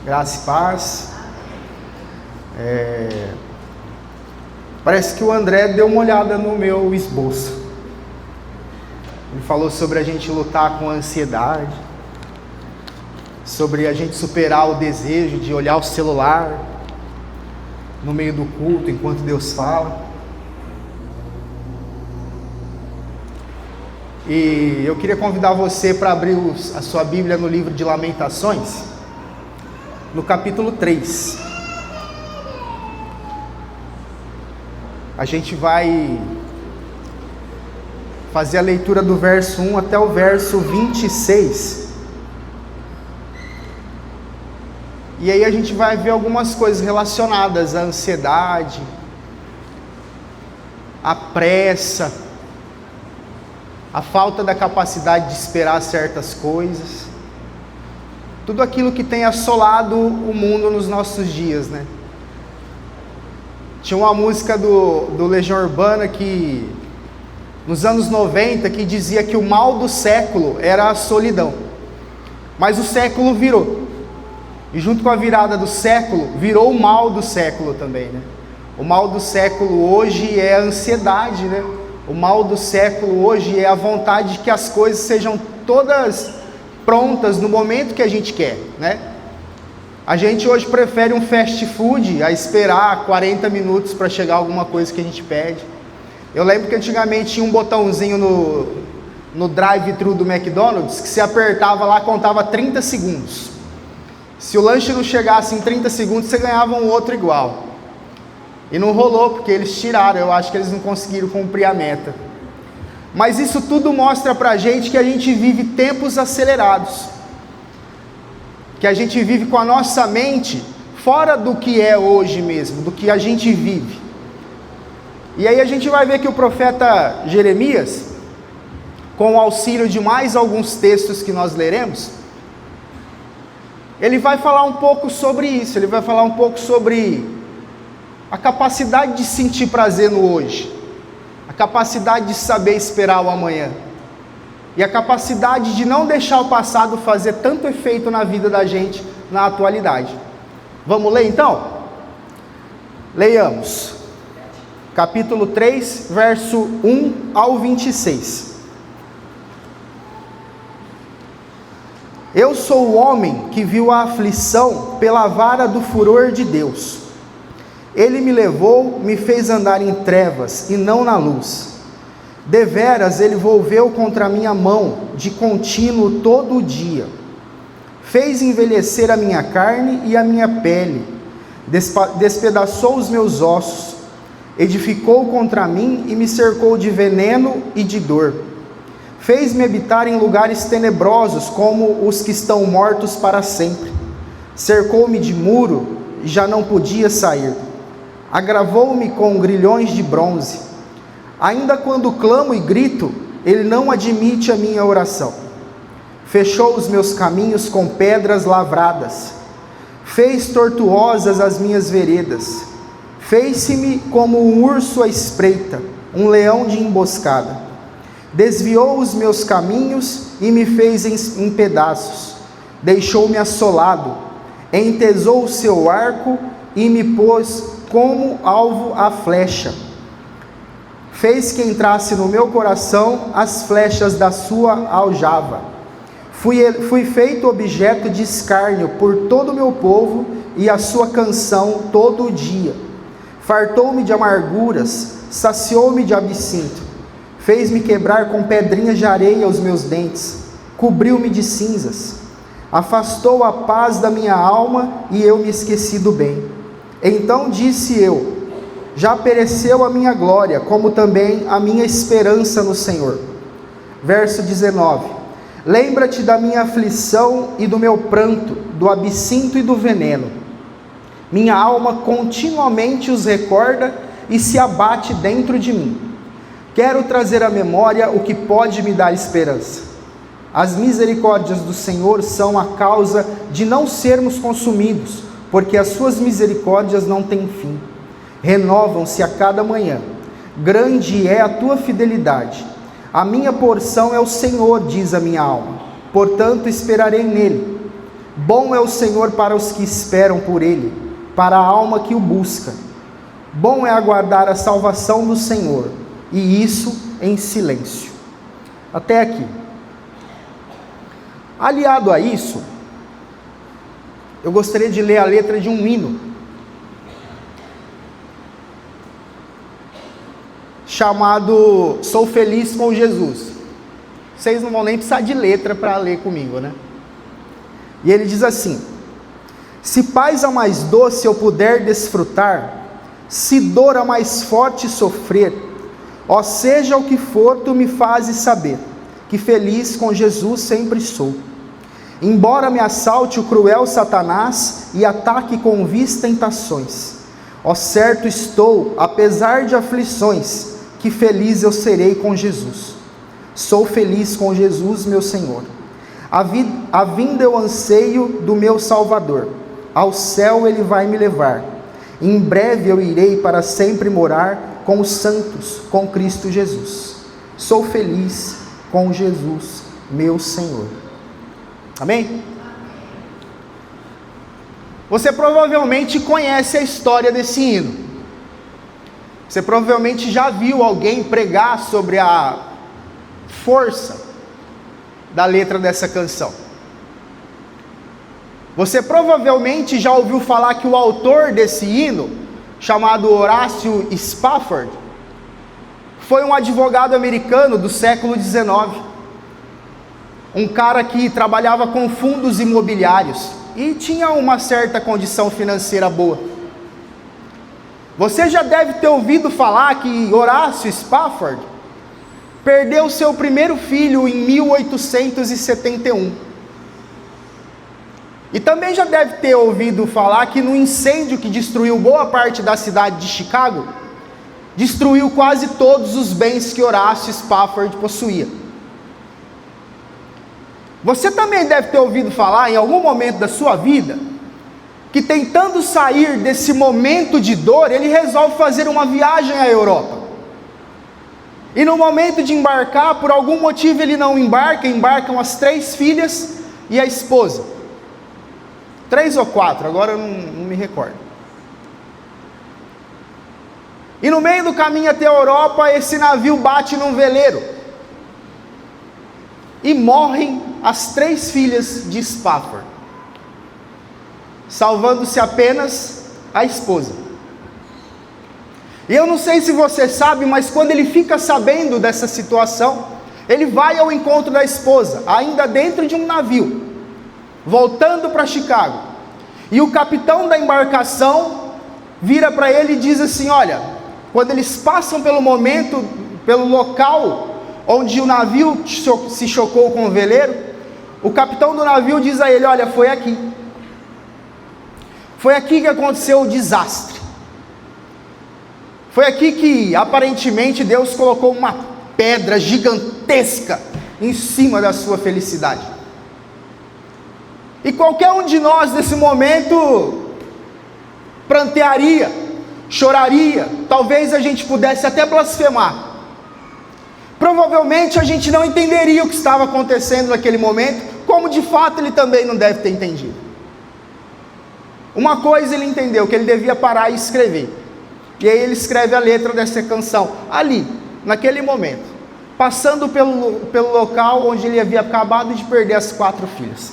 Graça e paz. Parece que o André deu uma olhada no meu esboço. Ele falou sobre a gente lutar com a ansiedade, sobre a gente superar o desejo de olhar o celular no meio do culto enquanto Deus fala. E eu queria convidar você para abrir a sua Bíblia no livro de Lamentações, no capítulo 3. A gente vai fazer a leitura do verso 1 até o verso 26. E aí a gente vai ver algumas coisas relacionadas à ansiedade, à pressa, à falta da capacidade de esperar certas coisas. Tudo aquilo que tem assolado o mundo nos nossos dias, né? Tinha uma música do Legião Urbana que, nos anos 90, que dizia que o mal do século era a solidão. Mas o século virou. E junto com a virada do século, virou o mal do século também, né? O mal do século hoje é a ansiedade, né? O mal do século hoje é a vontade de que as coisas sejam todas prontas no momento que a gente quer, né? A gente hoje prefere um fast food a esperar 40 minutos para chegar alguma coisa que a gente pede. Eu lembro que antigamente tinha um botãozinho no drive-thru do McDonald's que se apertava lá, contava 30 segundos. Se o lanche não chegasse em 30 segundos, você ganhava um outro igual. E não rolou, porque eles tiraram, eu acho que eles não conseguiram cumprir a meta. Mas isso tudo mostra pra gente que a gente vive tempos acelerados. Que a gente vive com a nossa mente fora do que é hoje mesmo, do que a gente vive. E aí a gente vai ver que o profeta Jeremias, com o auxílio de mais alguns textos que nós leremos, ele vai falar um pouco sobre isso, ele vai falar um pouco sobre a capacidade de sentir prazer no hoje, a capacidade de saber esperar o amanhã, e a capacidade de não deixar o passado fazer tanto efeito na vida da gente na atualidade. Vamos ler então? Leiamos. Capítulo 3, verso 1 ao 26. Eu sou o homem que viu a aflição pela vara do furor de Deus. Ele me levou, me fez andar em trevas e não na luz. Deveras ele volveu contra a minha mão, de contínuo todo o dia. Fez envelhecer a minha carne e a minha pele, despedaçou os meus ossos, edificou contra mim e me cercou de veneno e de dor. Fez-me habitar em lugares tenebrosos, como os que estão mortos para sempre. Cercou-me de muro e já não podia sair. Agravou-me com grilhões de bronze. Ainda quando clamo e grito, ele não admite a minha oração. Fechou os meus caminhos com pedras lavradas. Fez tortuosas as minhas veredas. Fez-se-me como um urso à espreita, um leão de emboscada. Desviou os meus caminhos e me fez em pedaços. Deixou-me assolado. Entesou o seu arco e me pôs como alvo a flecha. Fez que entrasse no meu coração as flechas da sua aljava. Fui feito objeto de escárnio por todo o meu povo e a sua canção todo o dia. Fartou-me de amarguras, saciou-me de absinto. Fez-me quebrar com pedrinhas de areia os meus dentes. Cobriu-me de cinzas. Afastou a paz da minha alma e eu me esqueci do bem. Então disse eu: já pereceu a minha glória, como também a minha esperança no Senhor. Verso 19. Lembra-te da minha aflição e do meu pranto, do absinto e do veneno. Minha alma continuamente os recorda e se abate dentro de mim. Quero trazer à memória o que pode me dar esperança. As misericórdias do Senhor são a causa de não sermos consumidos, porque as suas misericórdias não têm fim. Renovam-se a cada manhã. Grande é a tua fidelidade. A minha porção é o Senhor, diz a minha alma. Portanto, esperarei nele. Bom é o Senhor para os que esperam por Ele, para a alma que o busca. Bom é aguardar a salvação do Senhor, e isso em silêncio. Até aqui. Aliado a isso, eu gostaria de ler a letra de um hino, chamado Sou Feliz com Jesus. Vocês não vão nem precisar de letra para ler comigo, né? E ele diz assim: se paz a mais doce eu puder desfrutar, se dor a mais forte sofrer, ó seja o que for, tu me fazes saber, que feliz com Jesus sempre sou. Embora me assalte o cruel Satanás, e ataque com vis tentações, ó certo estou, apesar de aflições, que feliz eu serei com Jesus. Sou feliz com Jesus, meu Senhor. A vinda eu anseio do meu Salvador, ao céu Ele vai me levar. Em breve eu irei para sempre morar com os santos, com Cristo Jesus. Sou feliz com Jesus, meu Senhor. Amém? Você provavelmente conhece a história desse hino. Você provavelmente já viu alguém pregar sobre a força da letra dessa canção. Você provavelmente já ouviu falar que o autor desse hino, chamado Horácio Spafford, foi um advogado americano do século XIX. Um cara que trabalhava com fundos imobiliários e tinha uma certa condição financeira boa. Você já deve ter ouvido falar que Horácio Spafford perdeu seu primeiro filho em 1871. E também já deve ter ouvido falar que no incêndio que destruiu boa parte da cidade de Chicago, destruiu quase todos os bens que Horácio Spafford possuía. Você também deve ter ouvido falar em algum momento da sua vida, que tentando sair desse momento de dor, ele resolve fazer uma viagem à Europa. E no momento de embarcar, por algum motivo ele não embarca, embarcam as 3 filhas e a esposa. 3 ou 4, agora eu não me recordo. E no meio do caminho até a Europa, esse navio bate num veleiro. E morrem as 3 filhas de Spafford, salvando-se apenas a esposa. E eu não sei se você sabe, mas quando ele fica sabendo dessa situação, ele vai ao encontro da esposa, ainda dentro de um navio, voltando para Chicago. E o capitão da embarcação vira para ele e diz assim: olha, quando eles passam pelo momento, pelo local onde o navio se chocou com o veleiro, o capitão do navio diz a ele: olha, foi aqui. Foi aqui que aconteceu o desastre. Foi aqui que aparentemente Deus colocou uma pedra gigantesca em cima da sua felicidade. E qualquer um de nós nesse momento prantearia, choraria, talvez a gente pudesse até blasfemar. Provavelmente a gente não entenderia o que estava acontecendo naquele momento, como de fato ele também não deve ter entendido. Uma coisa ele entendeu, que ele devia parar e escrever. E aí ele escreve a letra dessa canção, ali, naquele momento, passando pelo local onde ele havia acabado de perder as 4 filhas.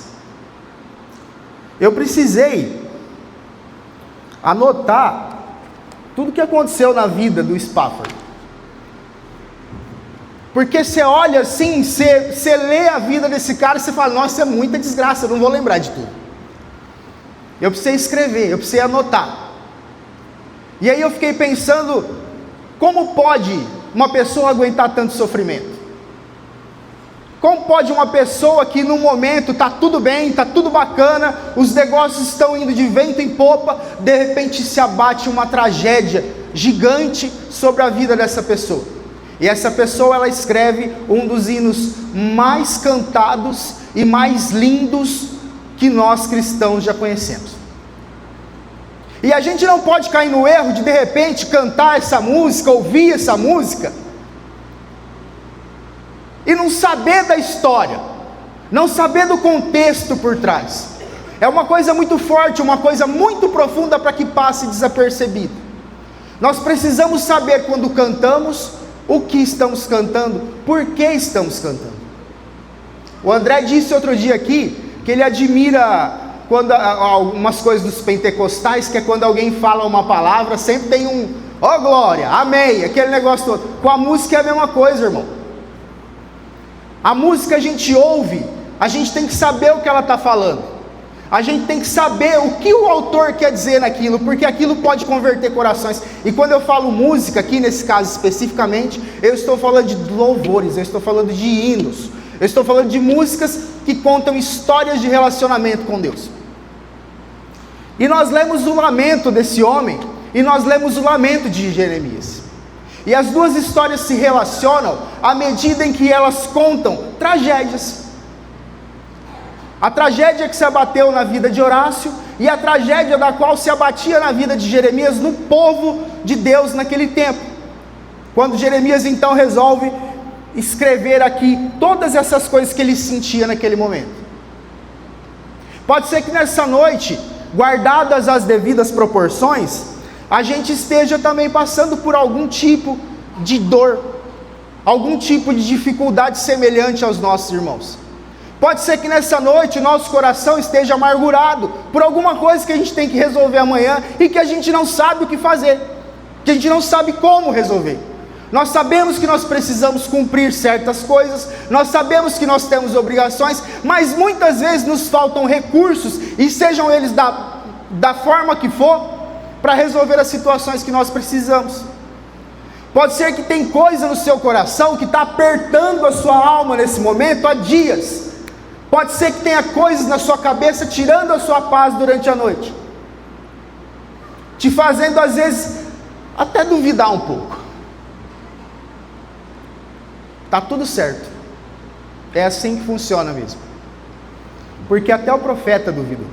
Eu precisei anotar tudo o que aconteceu na vida do Spafford. Porque você olha assim, você lê a vida desse cara e você fala: nossa, é muita desgraça, eu não vou lembrar de tudo. Eu precisei escrever, eu precisei anotar. E aí eu fiquei pensando, como pode uma pessoa aguentar tanto sofrimento? Como pode uma pessoa que no momento está tudo bem, está tudo bacana, os negócios estão indo de vento em popa, de repente se abate uma tragédia gigante sobre a vida dessa pessoa? E essa pessoa, ela escreve um dos hinos mais cantados e mais lindos que nós cristãos já conhecemos. E a gente não pode cair no erro de repente cantar essa música, ouvir essa música e não saber da história, não saber do contexto por trás. é uma coisa muito forte, uma coisa muito profunda para que passe desapercebido. Nós precisamos saber quando cantamos, o que estamos cantando, por que estamos cantando. O André disse outro dia aqui, que ele admira quando algumas coisas dos pentecostais, que é quando alguém fala uma palavra, sempre tem um, ó glória, amém, aquele negócio todo. Com a música é a mesma coisa, irmão. A música a gente ouve, a gente tem que saber o que ela está falando. A gente tem que saber o que o autor quer dizer naquilo, porque aquilo pode converter corações. E quando eu falo música, aqui nesse caso especificamente, eu estou falando de louvores, eu estou falando de hinos, eu estou falando de músicas que contam histórias de relacionamento com Deus. E nós lemos o lamento desse homem, e nós lemos o lamento de Jeremias. E as duas histórias se relacionam à medida em que elas contam tragédias. A tragédia que se abateu na vida de Horácio e a tragédia da qual se abatia na vida de Jeremias, no povo de Deus naquele tempo. Quando Jeremias então resolve escrever aqui todas essas coisas que ele sentia naquele momento. Pode ser que nessa noite, guardadas as devidas proporções, a gente esteja também passando por algum tipo de dor, algum tipo de dificuldade semelhante aos nossos irmãos. Pode ser que nessa noite o nosso coração esteja amargurado por alguma coisa que a gente tem que resolver amanhã e que a gente não sabe o que fazer, que a gente não sabe como resolver. Nós sabemos que nós precisamos cumprir certas coisas, nós sabemos que nós temos obrigações, mas muitas vezes nos faltam recursos, e sejam eles da forma que for, para resolver as situações que nós precisamos. Pode ser que tem coisa no seu coração que está apertando a sua alma nesse momento há dias. Pode ser que tenha coisas na sua cabeça tirando a sua paz durante a noite, te fazendo às vezes até duvidar um pouco. Está tudo certo, é assim que funciona mesmo, porque até o profeta duvidou.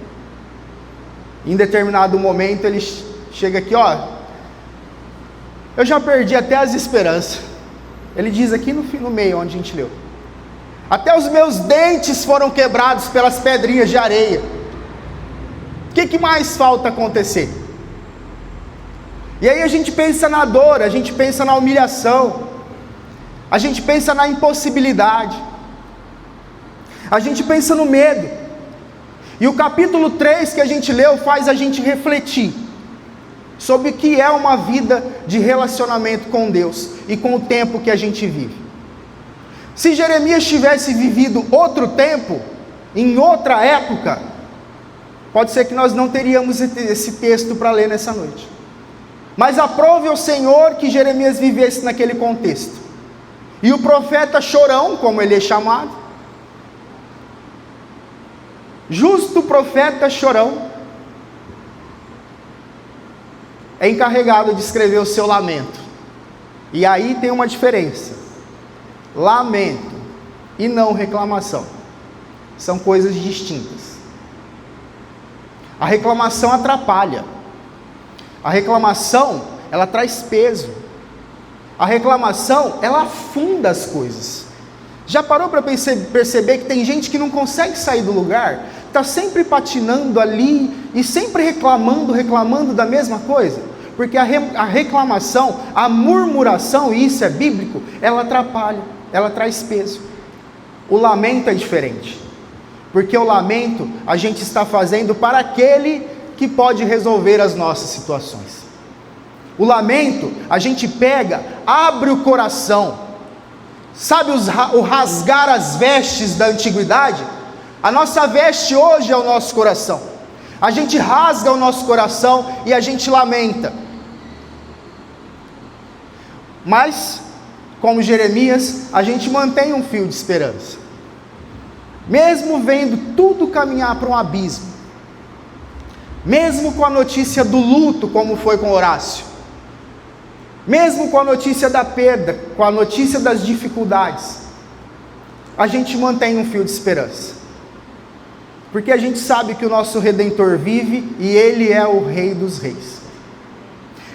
Em determinado momento ele chega aqui, ó, eu já perdi até as esperanças. Ele diz aqui no meio onde a gente leu, até os meus dentes foram quebrados pelas pedrinhas de areia. O que mais falta acontecer? E aí a gente pensa na dor, a gente pensa na humilhação, a gente pensa na impossibilidade, a gente pensa no medo. E o capítulo 3 que a gente leu faz a gente refletir sobre o que é uma vida de relacionamento com Deus e com o tempo que a gente vive. Se Jeremias tivesse vivido outro tempo, em outra época, pode ser que nós não teríamos esse texto para ler nessa noite. Mas aprove ao Senhor que Jeremias vivesse naquele contexto. E o profeta chorão, como ele é chamado, justo profeta chorão, é encarregado de escrever o seu lamento. E aí tem uma diferença: lamento e não reclamação são coisas distintas. A reclamação atrapalha, a reclamação ela traz peso, a reclamação ela afunda as coisas. Já parou para perceber que tem gente que não consegue sair do lugar, está sempre patinando ali e sempre reclamando da mesma coisa? Porque a reclamação, a murmuração, e isso é bíblico, ela atrapalha, ela traz peso. O lamento é diferente, porque o lamento a gente está fazendo para aquele que pode resolver as nossas situações. O lamento a gente pega, abre o coração, sabe o rasgar as vestes da antiguidade? A nossa veste hoje é o nosso coração. A gente rasga o nosso coração e a gente lamenta. Mas, como Jeremias, a gente mantém um fio de esperança. Mesmo vendo tudo caminhar para um abismo, mesmo com a notícia do luto, como foi com Horácio, mesmo com a notícia da perda, com a notícia das dificuldades, a gente mantém um fio de esperança. Porque a gente sabe que o nosso Redentor vive e Ele é o Rei dos Reis.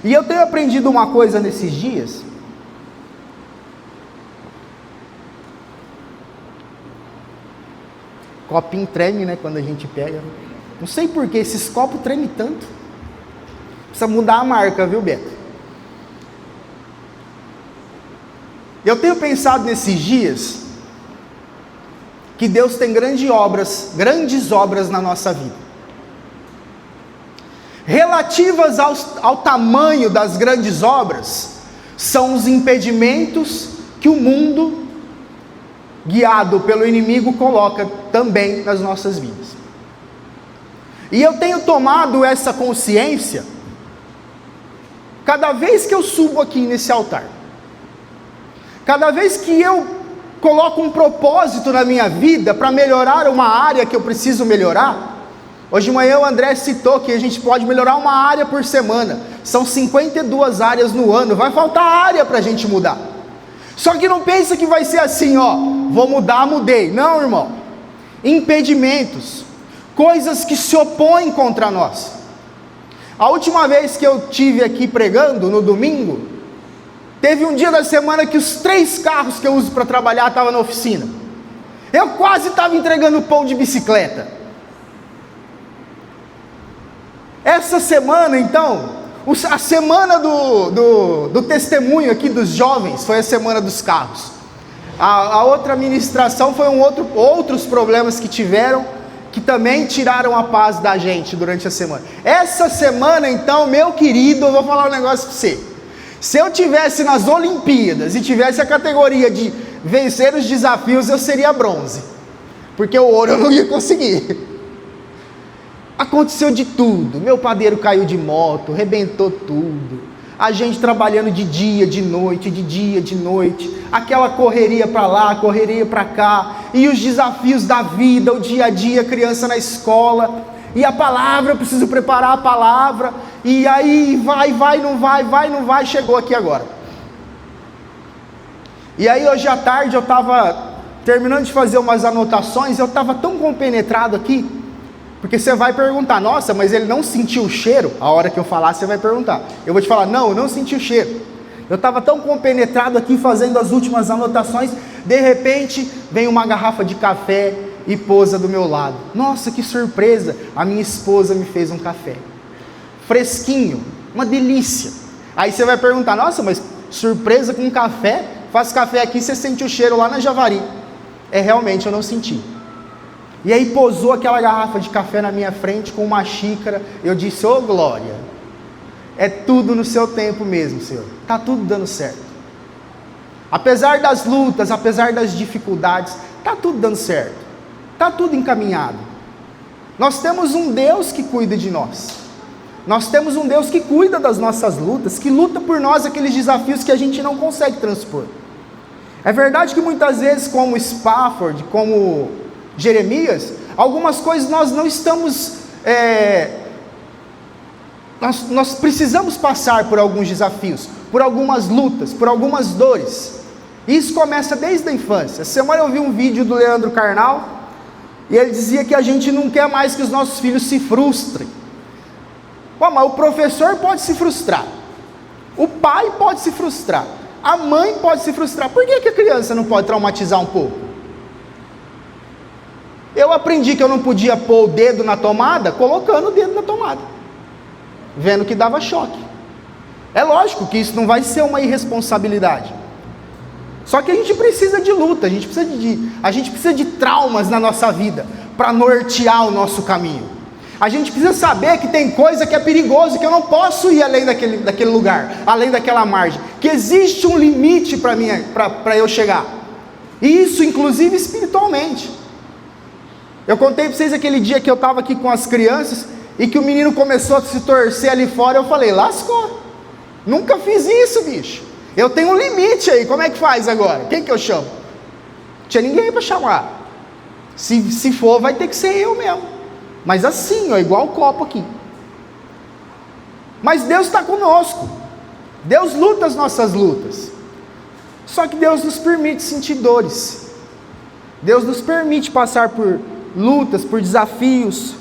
E eu tenho aprendido uma coisa nesses dias. Copinho treme, né, quando a gente pega. Não sei por que esses copos tremem tanto. Precisa mudar a marca, viu, Beto? Eu tenho pensado nesses dias que Deus tem grandes obras na nossa vida. Relativas ao tamanho das grandes obras, são os impedimentos que o mundo, guiado pelo inimigo, coloca também nas nossas vidas. E eu tenho tomado essa consciência, cada vez que eu subo aqui nesse altar, cada vez que eu coloco um propósito na minha vida, para melhorar uma área que eu preciso melhorar. Hoje de manhã o André citou que a gente pode melhorar uma área por semana, são 52 áreas no ano, vai faltar área para a gente mudar. Só que não pensa que vai ser assim, ó, vou mudar, mudei. Não, irmão. Impedimentos, coisas que se opõem contra nós. A última vez que eu tive aqui pregando, no domingo, teve um dia da semana que os 3 carros que eu uso para trabalhar estavam na oficina. Eu quase estava entregando pão de bicicleta. Essa semana, então, a semana do testemunho aqui dos jovens, foi a semana dos carros. A outra ministração foi outros problemas que tiveram, que também tiraram a paz da gente durante a semana. Essa semana, então, meu querido, eu vou falar um negócio para você. Se eu tivesse nas Olimpíadas e tivesse a categoria de vencer os desafios, eu seria bronze, porque o ouro eu não ia conseguir. Aconteceu de tudo, meu padeiro caiu de moto, arrebentou tudo, a gente trabalhando de dia, de noite, de dia, de noite, aquela correria para lá, correria para cá, e os desafios da vida, o dia a dia, criança na escola, e a palavra, eu preciso preparar a palavra, e aí vai, não vai, chegou aqui agora. E aí hoje à tarde eu estava terminando de fazer umas anotações, eu estava tão compenetrado aqui, porque você vai perguntar, nossa, mas ele não sentiu o cheiro? A hora que eu falar, você vai perguntar. Eu vou te falar, não, eu não senti o cheiro. Eu estava tão compenetrado aqui, fazendo as últimas anotações, de repente, vem uma garrafa de café e pousa do meu lado. Nossa, que surpresa, a minha esposa me fez um café. Fresquinho, uma delícia. Aí você vai perguntar, nossa, mas surpresa com café? Faz café aqui, você sente o cheiro lá na Javari. Realmente, eu não senti. E aí pousou aquela garrafa de café na minha frente com uma xícara. Eu disse, ô glória, é tudo no seu tempo mesmo, Senhor. Está tudo dando certo. Apesar das lutas, apesar das dificuldades, está tudo dando certo. Está tudo encaminhado. Nós temos um Deus que cuida de nós. Nós temos um Deus que cuida das nossas lutas, que luta por nós aqueles desafios que a gente não consegue transpor. É verdade que muitas vezes, como Spafford, como Jeremias, algumas coisas nós não estamos, nós precisamos passar por alguns desafios, por algumas lutas, por algumas dores. Isso começa desde a infância. Essa semana eu vi um vídeo do Leandro Carnal, e ele dizia que a gente não quer mais que os nossos filhos se frustrem. Pô, mas o professor pode se frustrar, o pai pode se frustrar, a mãe pode se frustrar. Por que a criança não pode traumatizar um pouco? Eu aprendi que eu não podia pôr o dedo na tomada, colocando o dedo na tomada, vendo que dava choque. É lógico que isso não vai ser uma irresponsabilidade. Só que a gente precisa de luta, a gente precisa de traumas na nossa vida, para nortear o nosso caminho. A gente precisa saber que tem coisa que é perigoso, que eu não posso ir além daquele lugar, além daquela margem, que existe um limite para eu chegar. E isso inclusive espiritualmente. Eu contei para vocês aquele dia que eu estava aqui com as crianças, e que o menino começou a se torcer ali fora, eu falei, lascou, nunca fiz isso, bicho, eu tenho um limite aí, como é que faz agora? Quem que eu chamo? Não tinha ninguém para chamar, se for vai ter que ser eu mesmo, mas assim, ó, igual o copo aqui. Mas Deus está conosco, Deus luta as nossas lutas, só que Deus nos permite sentir dores, Deus nos permite passar por lutas, por desafios.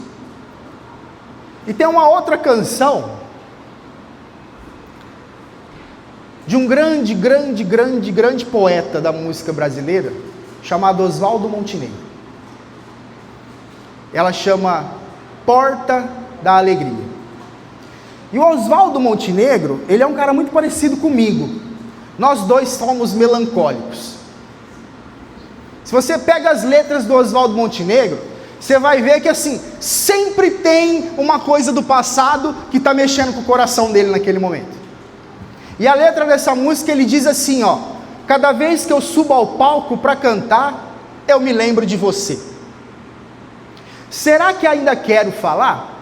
E tem uma outra canção de um grande poeta da música brasileira, chamado Oswaldo Montenegro. Ela chama porta da alegria. E o Oswaldo Montenegro, ele é um cara muito parecido comigo. Nós dois somos melancólicos. Se você pega as letras do Oswaldo Montenegro, você vai ver que assim, sempre tem uma coisa do passado que está mexendo com o coração dele naquele momento. E a letra dessa música, ele diz assim, ó: cada vez que eu subo ao palco para cantar, eu me lembro de você. Será que ainda quero falar?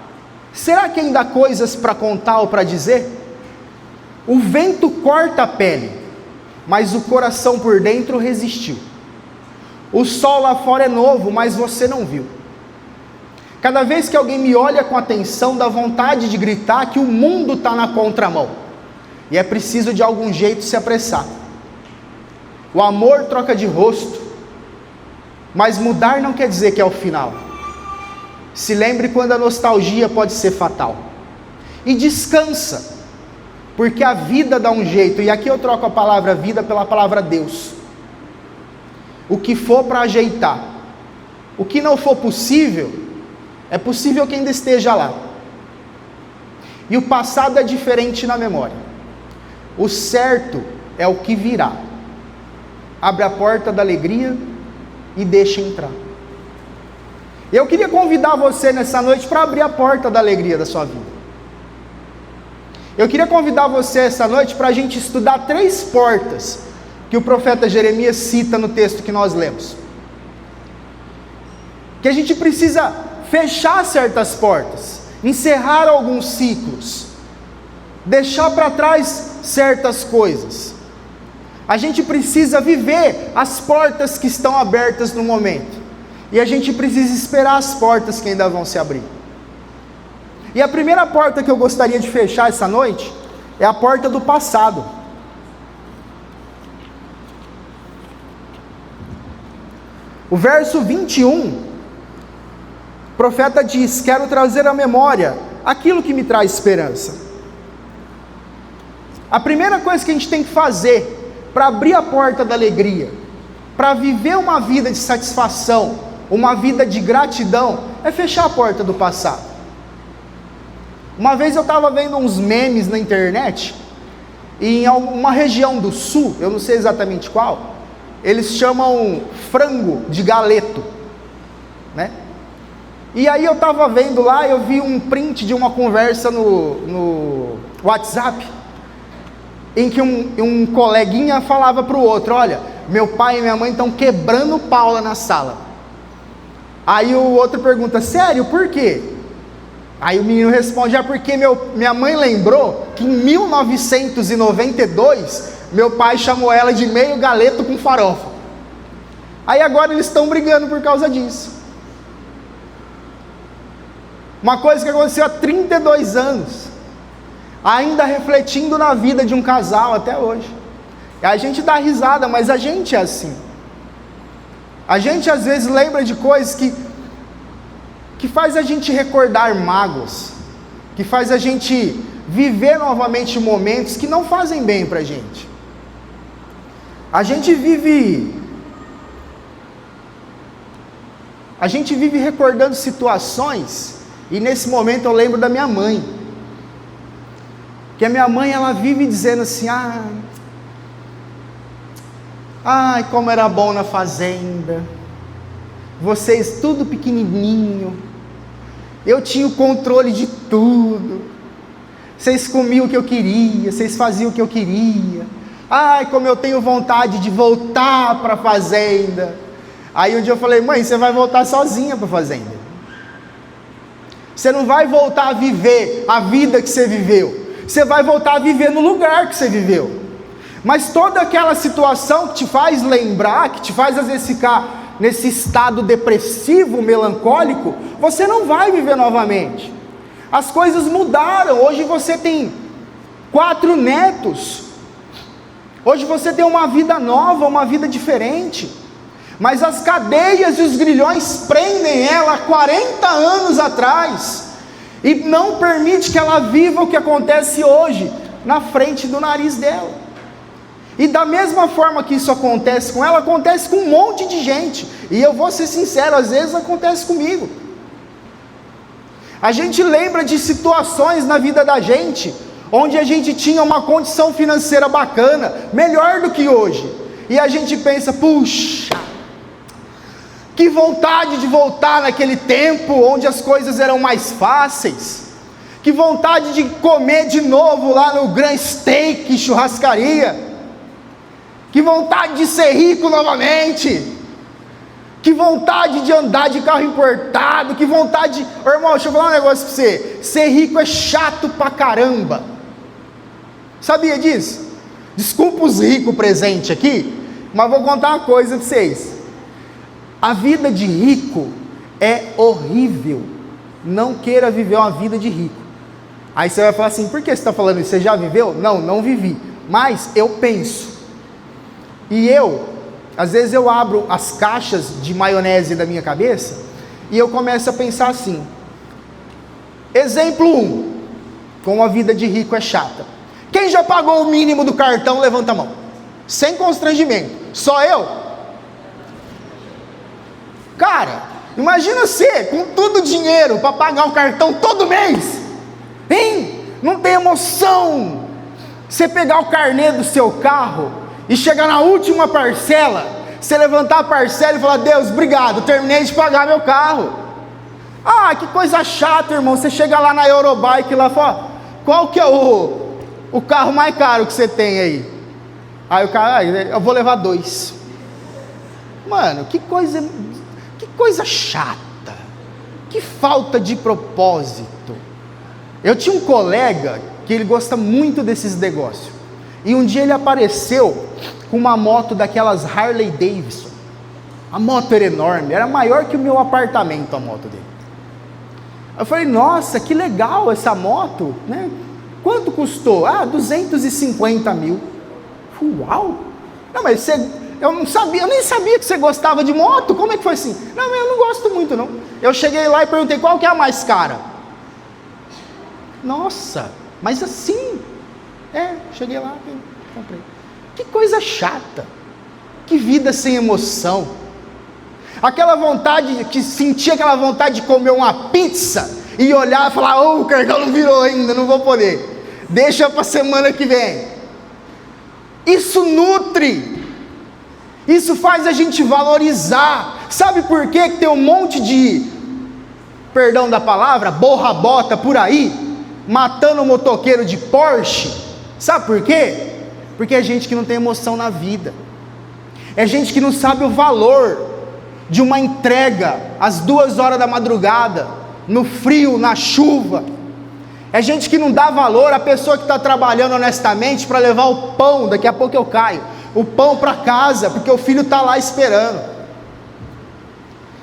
Será que ainda há coisas para contar ou para dizer? O vento corta a pele, mas o coração por dentro resistiu. O sol lá fora é novo, mas você não viu. Cada vez que alguém me olha com atenção, dá vontade de gritar que o mundo está na contramão. E é preciso de algum jeito se apressar. O amor troca de rosto, mas mudar não quer dizer que é o final. Se lembre quando a nostalgia pode ser fatal. E descansa, porque a vida dá um jeito. E aqui eu troco a palavra vida pela palavra Deus. O que for para ajeitar. O que não for possível, é possível que ainda esteja lá. E o passado é diferente na memória. O certo é o que virá. Abre a porta da alegria e deixa entrar. Eu queria convidar você nessa noite para abrir a porta da alegria da sua vida. Eu queria convidar você essa noite para a gente estudar 3 portas que o profeta Jeremias cita no texto que nós lemos. Que a gente precisa fechar certas portas, encerrar alguns ciclos, deixar para trás certas coisas. A gente precisa viver as portas que estão abertas no momento. E a gente precisa esperar as portas que ainda vão se abrir. E a primeira porta que eu gostaria de fechar essa noite é a porta do passado. O verso 21, o profeta diz: quero trazer à memória aquilo que me traz esperança. A primeira coisa que a gente tem que fazer para abrir a porta da alegria, para viver uma vida de satisfação, uma vida de gratidão, é fechar a porta do passado. Uma vez eu estava vendo uns memes na internet, e em uma região do sul, eu não sei exatamente qual, eles chamam frango de galeto, né? E aí eu estava vendo lá, eu vi um print de uma conversa no WhatsApp, em que um coleguinha falava para o outro: olha, meu pai e minha mãe estão quebrando pau lá na sala. Aí o outro pergunta: sério, por quê? Aí o menino responde: porque minha mãe lembrou que em 1992, meu pai chamou ela de meio galeto com farofa. Aí agora eles estão brigando por causa disso. Uma coisa que aconteceu há 32 anos, ainda refletindo na vida de um casal até hoje. E a gente dá risada, mas a gente é assim. A gente às vezes lembra de coisas que faz a gente recordar mágoas, que faz a gente viver novamente momentos que não fazem bem para a gente. A gente vive recordando situações, e nesse momento eu lembro da minha mãe, que a minha mãe, ela vive dizendo assim: ai, como era bom na fazenda, vocês tudo pequenininho, eu tinha o controle de tudo, vocês comiam o que eu queria, vocês faziam o que eu queria, ai, como eu tenho vontade de voltar para a fazenda. Aí um dia eu falei: mãe, você vai voltar sozinha para a fazenda, você não vai voltar a viver a vida que você viveu, você vai voltar a viver no lugar que você viveu. Mas toda aquela situação que te faz lembrar, que te faz às vezes ficar nesse estado depressivo, melancólico, você não vai viver novamente. As coisas mudaram. Hoje você tem 4 netos. Hoje você tem uma vida nova, uma vida diferente. Mas as cadeias e os grilhões prendem ela há 40 anos atrás. E não permite que ela viva o que acontece hoje na frente do nariz dela. E da mesma forma que isso acontece com ela, acontece com um monte de gente. E eu vou ser sincero, às vezes acontece comigo. A gente lembra de situações na vida da gente, onde a gente tinha uma condição financeira bacana, melhor do que hoje, e a gente pensa, puxa, que vontade de voltar naquele tempo, onde as coisas eram mais fáceis, que vontade de comer de novo lá no Grand Steak churrascaria, que vontade de ser rico novamente, que vontade de andar de carro importado, que vontade de... Ô, irmão, deixa eu falar um negócio pra você, ser rico é chato pra caramba, sabia disso? Desculpa os ricos presentes aqui, mas vou contar uma coisa pra vocês, a vida de rico é horrível, não queira viver uma vida de rico. Aí você vai falar assim, por que você está falando isso? Você já viveu? Não, não vivi, mas eu penso, e às vezes eu abro as caixas de maionese da minha cabeça, e eu começo a pensar assim, exemplo 1, como a vida de rico é chata, quem já pagou o mínimo do cartão, levanta a mão, sem constrangimento, só eu? Cara, imagina você, com todo o dinheiro, para pagar o cartão todo mês, hein? Não tem emoção, você pegar o carnê do seu carro, e chegar na última parcela, você levantar a parcela e falar, Deus, obrigado, terminei de pagar meu carro. Ah, que coisa chata, irmão, você chega lá na Eurobike, lá fala, qual que é o carro mais caro que você tem aí? Aí o cara, eu vou levar 2. Mano, que coisa chata, que falta de propósito. Eu tinha um colega, que ele gosta muito desses negócios, e um dia ele apareceu com uma moto daquelas Harley Davidson. A moto era enorme, era maior que o meu apartamento a moto dele. Eu falei, nossa, que legal essa moto, né? Quanto custou? 250 mil. Uau! Não, mas eu nem sabia que você gostava de moto, como é que foi assim? Não, eu não gosto muito não. Eu cheguei lá e perguntei, qual que é a mais cara? Nossa, mas assim... cheguei lá e comprei. Que coisa chata, que vida sem emoção, sentia aquela vontade de comer uma pizza, e olhar e falar, o cartão não virou ainda, não vou poder, deixa para semana que vem. Isso nutre, isso faz a gente valorizar. Sabe por que tem um monte de, perdão da palavra, borra-bota por aí, matando o motoqueiro de Porsche? Sabe por quê? Porque é gente que não tem emoção na vida, é gente que não sabe o valor de uma entrega às 2 horas da madrugada, no frio, na chuva, é gente que não dá valor à pessoa que está trabalhando honestamente para levar o pão, daqui a pouco eu caio, o pão para casa, porque o filho está lá esperando,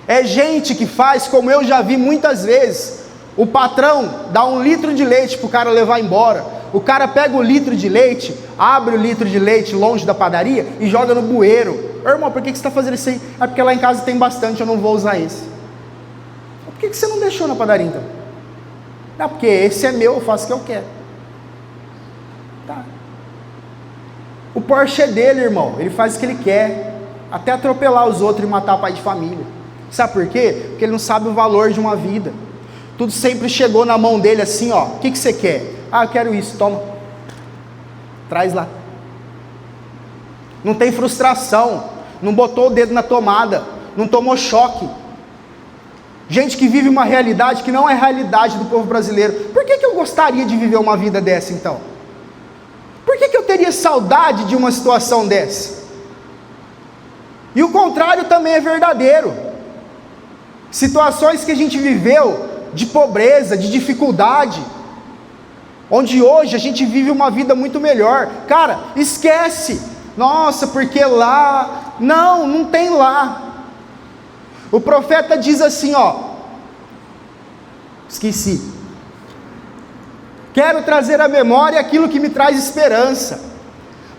é gente que faz, como eu já vi muitas vezes, o patrão dá 1 litro de leite para o cara levar embora, o cara pega o litro de leite, abre o litro de leite longe da padaria e joga no bueiro. Irmão, por que você está fazendo isso aí? É porque lá em casa tem bastante, eu não vou usar esse. Por que você não deixou na padaria então? Não, porque esse é meu, eu faço o que eu quero. Tá. O Porsche é dele, irmão, ele faz o que ele quer, até atropelar os outros e matar pai de família. Sabe por quê? Porque ele não sabe o valor de uma vida. Tudo sempre chegou na mão dele assim, ó, o que você quer? Eu quero isso, toma, traz lá. Não tem frustração, não botou o dedo na tomada, não tomou choque. Gente que vive uma realidade que não é a realidade do povo brasileiro. Por que eu gostaria de viver uma vida dessa então? Por que eu teria saudade de uma situação dessa? E o contrário também é verdadeiro. Situações que a gente viveu de pobreza, de dificuldade, onde hoje a gente vive uma vida muito melhor. Cara, esquece, nossa, porque lá, não tem lá. O profeta diz assim, esqueci, quero trazer à memória aquilo que me traz esperança.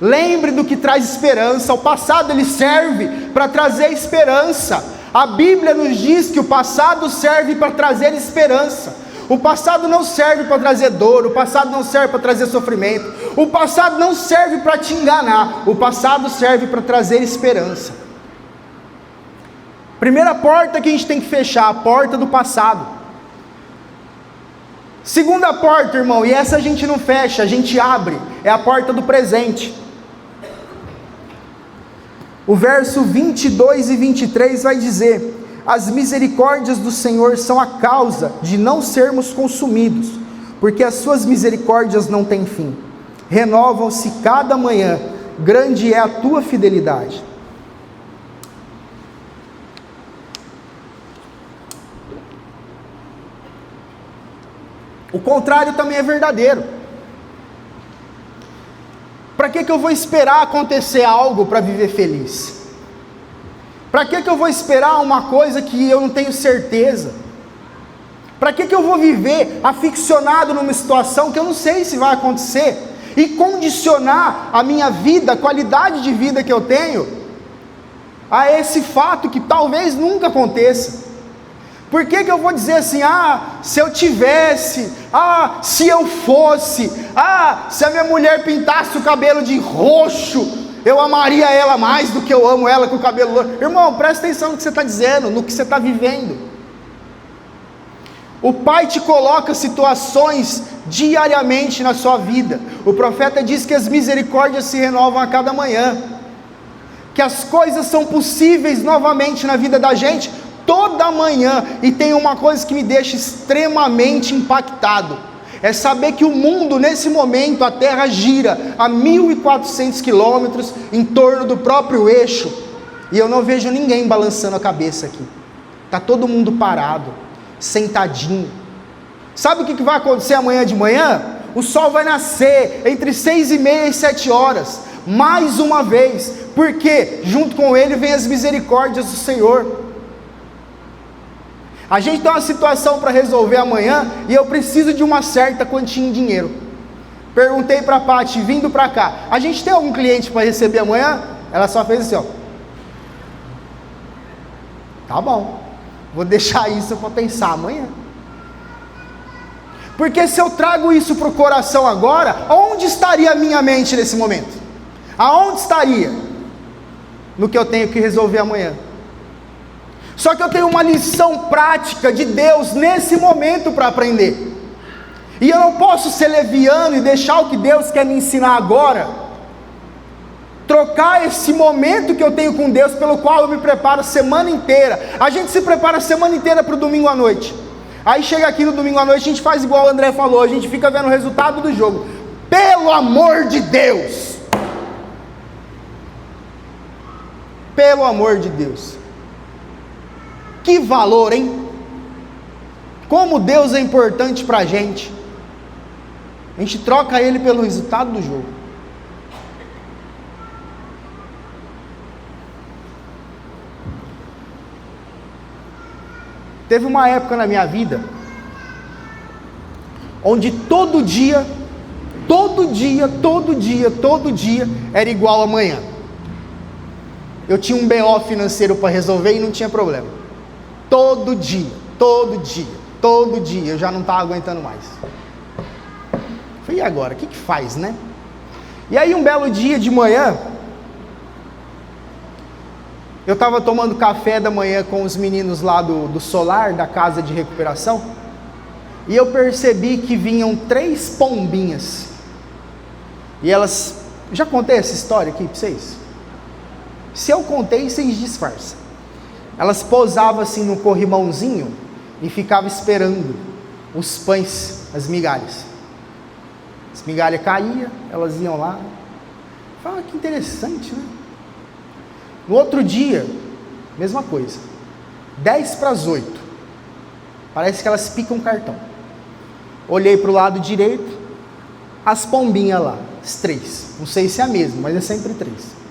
Lembre do que traz esperança. O passado ele serve para trazer esperança. A Bíblia nos diz que o passado serve para trazer esperança. O passado não serve para trazer dor, o passado não serve para trazer sofrimento, o passado não serve para te enganar, o passado serve para trazer esperança. Primeira porta que a gente tem que fechar, a porta do passado. Segunda porta, irmão, e essa a gente não fecha, a gente abre, é a porta do presente. O verso 22 e 23 vai dizer: as misericórdias do Senhor são a causa de não sermos consumidos, porque as suas misericórdias não têm fim, renovam-se cada manhã, grande é a tua fidelidade. O contrário também é verdadeiro. Para que eu vou esperar acontecer algo para viver feliz? Para que eu vou esperar uma coisa que eu não tenho certeza? Para que eu vou viver aficionado numa situação que eu não sei se vai acontecer? E condicionar a minha vida, a qualidade de vida que eu tenho, a esse fato que talvez nunca aconteça? Por que eu vou dizer assim, se eu tivesse, se eu fosse, se a minha mulher pintasse o cabelo de roxo, eu amaria ela mais do que eu amo ela com o cabelo loiro? Irmão, presta atenção no que você está dizendo, no que você está vivendo. O Pai te coloca situações diariamente na sua vida. O profeta diz que as misericórdias se renovam a cada manhã, que as coisas são possíveis novamente na vida da gente toda manhã. E tem uma coisa que me deixa extremamente impactado, é saber que o mundo nesse momento, a terra gira a 1.400 quilômetros em torno do próprio eixo, e eu não vejo ninguém balançando a cabeça aqui. Está todo mundo parado, sentadinho. Sabe o que vai acontecer amanhã de manhã? O sol vai nascer entre 6h30 e 7 horas, mais uma vez, porque junto com ele vem as misericórdias do Senhor. A gente tem uma situação para resolver amanhã, e eu preciso de uma certa quantia em dinheiro. Perguntei para a Paty, vindo para cá, a gente tem algum cliente para receber amanhã? Ela só fez assim, tá bom, vou deixar isso para pensar amanhã. Porque se eu trago isso para o coração agora, onde estaria a minha mente nesse momento? Aonde estaria? No que eu tenho que resolver amanhã. Só que eu tenho uma lição prática de Deus nesse momento para aprender, e eu não posso ser leviano e deixar o que Deus quer me ensinar agora, trocar esse momento que eu tenho com Deus, pelo qual eu me preparo a semana inteira. A gente se prepara a semana inteira para o domingo à noite, aí chega aqui no domingo à noite, a gente faz igual o André falou, a gente fica vendo o resultado do jogo. Pelo amor de Deus, pelo amor de Deus, que valor, hein? Como Deus é importante para a gente troca Ele pelo resultado do jogo. Teve uma época na minha vida, onde todo dia, era igual amanhã. Eu tinha um BO financeiro para resolver e não tinha problema. Todo dia, eu já não estava aguentando mais. Falei, e agora? O que faz, né? E aí um belo dia de manhã, eu estava tomando café da manhã com os meninos lá do Solar, da casa de recuperação, e eu percebi que vinham 3 pombinhas, e elas, já contei essa história aqui para vocês? Se eu contei, vocês disfarçam. Elas pousavam assim no corrimãozinho e ficavam esperando os pães, as migalhas. As migalhas caíam, elas iam lá. Fala, que interessante, né? No outro dia, mesma coisa. 7:50. Parece que elas picam cartão. Olhei para o lado direito, as pombinhas lá, as 3. Não sei se é a mesma, mas é sempre 3.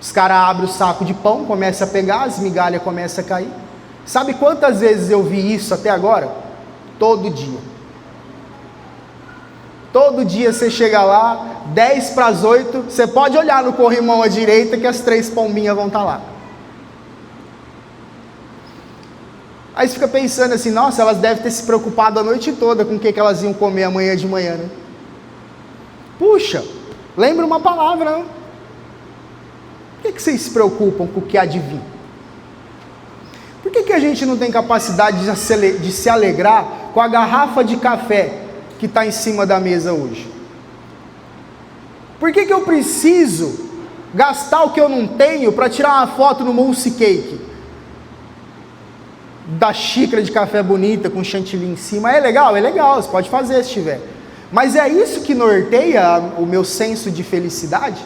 Os caras abrem o saco de pão, começam a pegar, as migalhas começam a cair. Sabe quantas vezes eu vi isso até agora? Todo dia. Todo dia você chega lá, 7:50, você pode olhar no corrimão à direita que as 3 pombinhas vão estar lá. Aí você fica pensando assim, nossa, elas devem ter se preocupado a noite toda com o que elas iam comer amanhã de manhã, né? Puxa, lembra uma palavra, não? Por que vocês se preocupam com o que há de vir? Por que a gente não tem capacidade de se alegrar com a garrafa de café que está em cima da mesa hoje? Por que eu preciso gastar o que eu não tenho para tirar uma foto no mousse cake? Da xícara de café bonita com chantilly em cima. É legal? É legal, você pode fazer se tiver. Mas é isso que norteia o meu senso de felicidade?